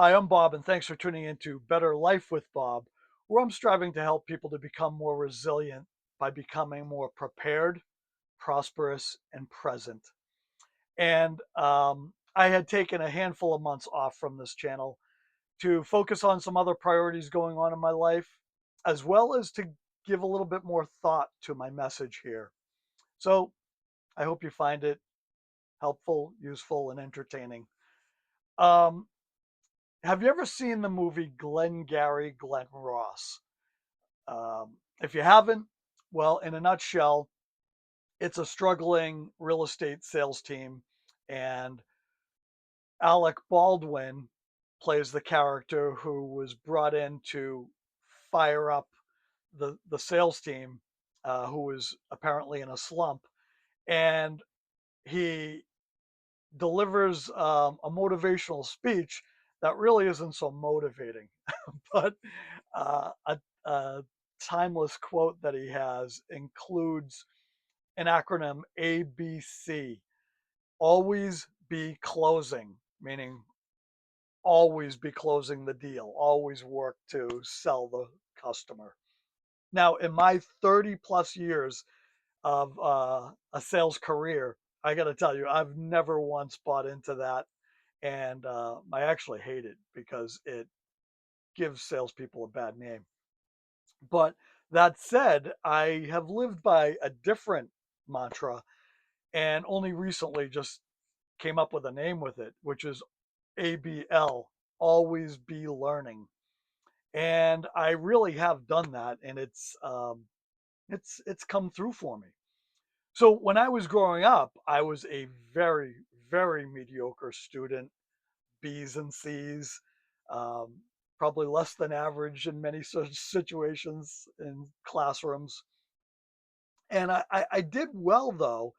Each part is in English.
Hi, I'm Bob, and thanks for tuning into Better Life with Bob, where I'm striving to help people to become more resilient by becoming more prepared, prosperous, and present. And I had taken a handful of months off from this channel to focus on some other priorities going on in my life, as well as to give a little bit more thought to my message here. So I hope you find it helpful, useful, and entertaining. Um, have you ever seen the movie Glengarry Glen Ross? If you haven't, well, in a nutshell, it's a struggling real estate sales team, and Alec Baldwin plays the character who was brought in to fire up the sales team, who was apparently in a slump, and he delivers a motivational speech that really isn't so motivating, but a timeless quote that he has includes an acronym ABC: always be closing, meaning always be closing the deal, always work to sell the customer. Now, in my 30 plus years of a sales career, I got to tell you, I've never once bought into that. And I actually hate it because it gives salespeople a bad name. But that said, I have lived by a different mantra and only recently just came up with a name with it, which is ABL, always be learning. And I really have done that, and it's come through for me. So when I was growing up, I was a very, very mediocre student, B's and C's, um, probably less than average in many such situations in classrooms. And I did well though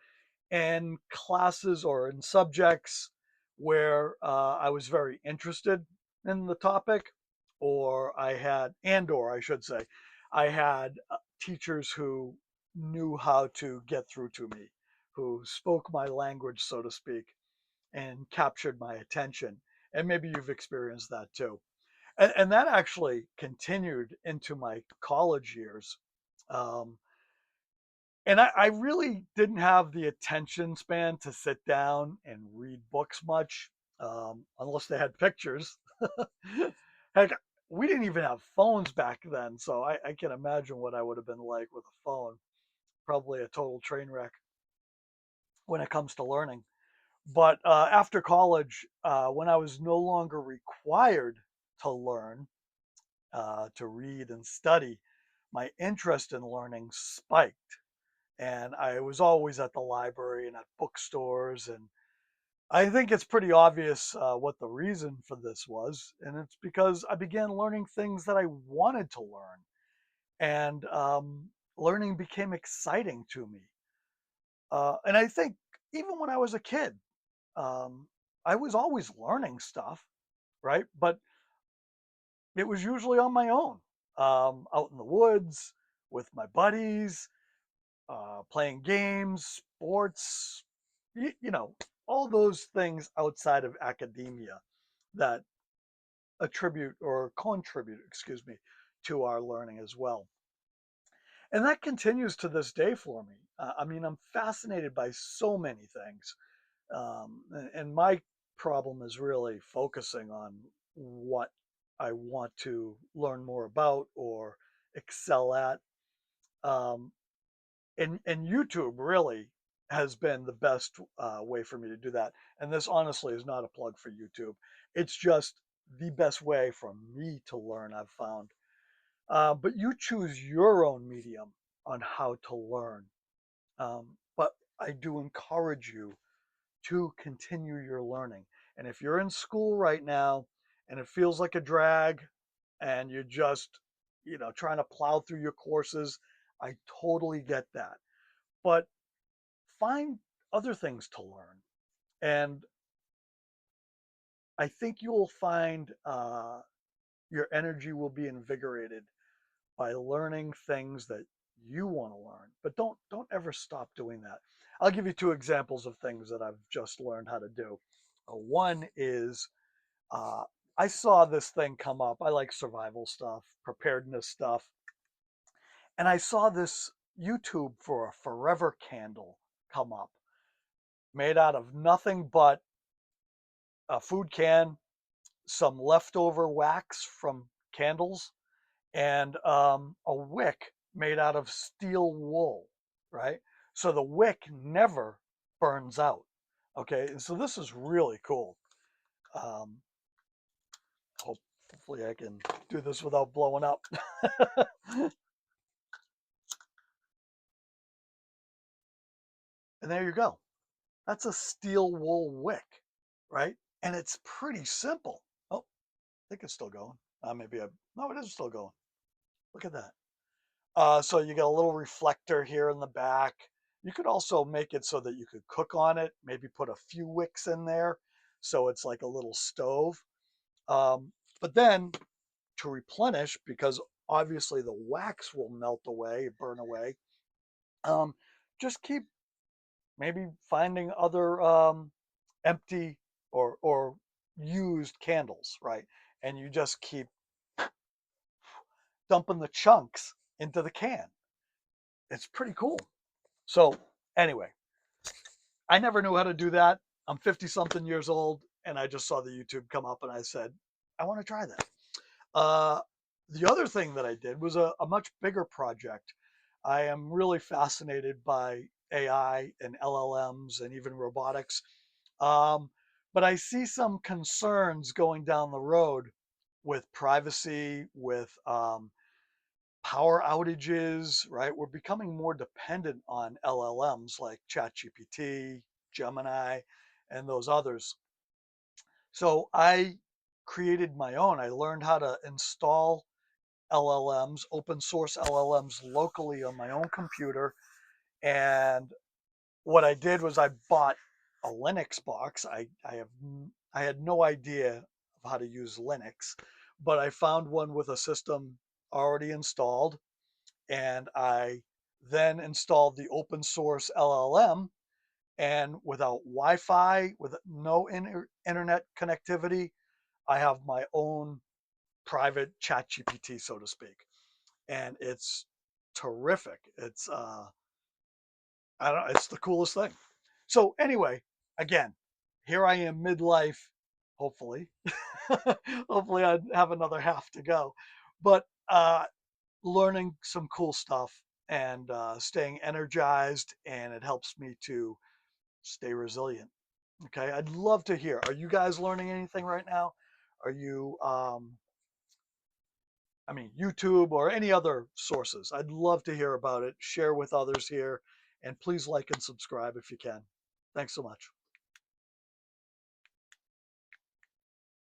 in classes or in subjects where I was very interested in the topic, or I should say, I had teachers who knew how to get through to me, who spoke my language, so to speak, and captured my attention. And maybe you've experienced that too. And that actually continued into my college years. Um, and I really didn't have the attention span to sit down and read books much, unless they had pictures. Heck, we didn't even have phones back then, so I can imagine what I would have been like with a phone. Probably a total train wreck when it comes to learning. But after college, when I was no longer required to learn, to read and study, my interest in learning spiked. And I was always at the library and at bookstores. And I think it's pretty obvious what the reason for this was. And it's because I began learning things that I wanted to learn. And learning became exciting to me. And I think even when I was a kid, um, I was always learning stuff, right? But it was usually on my own, out in the woods with my buddies, playing games, sports, you know, all those things outside of academia that attribute or contribute, excuse me, to our learning as well. And that continues to this day for me. I mean, I'm fascinated by so many things. And my problem is really focusing on what I want to learn more about or excel at. Um, and YouTube really has been the best way for me to do that. And this honestly is not a plug for YouTube. It's just the best way for me to learn, I've found. But you choose your own medium on how to learn. But I do encourage you to continue your learning. And if you're in school right now and it feels like a drag and you're just, trying to plow through your courses, I totally get that. But find other things to learn. And I think you'll find your energy will be invigorated by learning things that you want to learn. But don't ever stop doing that. I'll give you two examples of things that I've just learned how to do. One is I saw this thing come up. I like survival stuff, preparedness stuff. And I saw this YouTube for a forever candle come up, made out of nothing but a food can, some leftover wax from candles, and a wick made out of steel wool, right? So the wick never burns out. Okay, and so this is really cool. Um, Hopefully, I can do this without blowing up. And there you go. That's a steel wool wick, right? And it's pretty simple. Oh, I think it's still going. No, it is still going. Look at that. So you get a little reflector here in the back. You could also make it so that you could cook on it, maybe put a few wicks in there. So it's like a little stove. Um, but then to replenish, because obviously the wax will melt away, burn away, um, just keep maybe finding other empty or used candles, right? And you just keep dumping the chunks into the can. It's pretty cool. So anyway, I never knew how to do that. I'm 50 something years old and I just saw the YouTube come up and I said, I want to try that. Uh, the other thing that I did was a much bigger project. I am really fascinated by AI and LLMs and even robotics. Um, but I see some concerns going down the road with privacy, with power outages, right? We're becoming more dependent on LLMs like ChatGPT, Gemini, and those others. So I created my own. I learned how to install LLMs, open source LLMs locally on my own computer. And what I did was I bought a Linux box. I had no idea of how to use Linux, but I found one with a system already installed, and I then installed the open source LLM. And without Wi-Fi, with no internet connectivity, I have my own private chat GPT, so to speak, and it's terrific. I don't know, it's the coolest thing. So anyway, again, here I am midlife, hopefully. Hopefully I have another half to go. But learning some cool stuff and staying energized, and it helps me to stay resilient. Okay, I'd love to hear. Are you guys learning anything right now? Are you YouTube or any other sources? I'd love to hear about it. Share with others here, and please like and subscribe if you can. Thanks so much.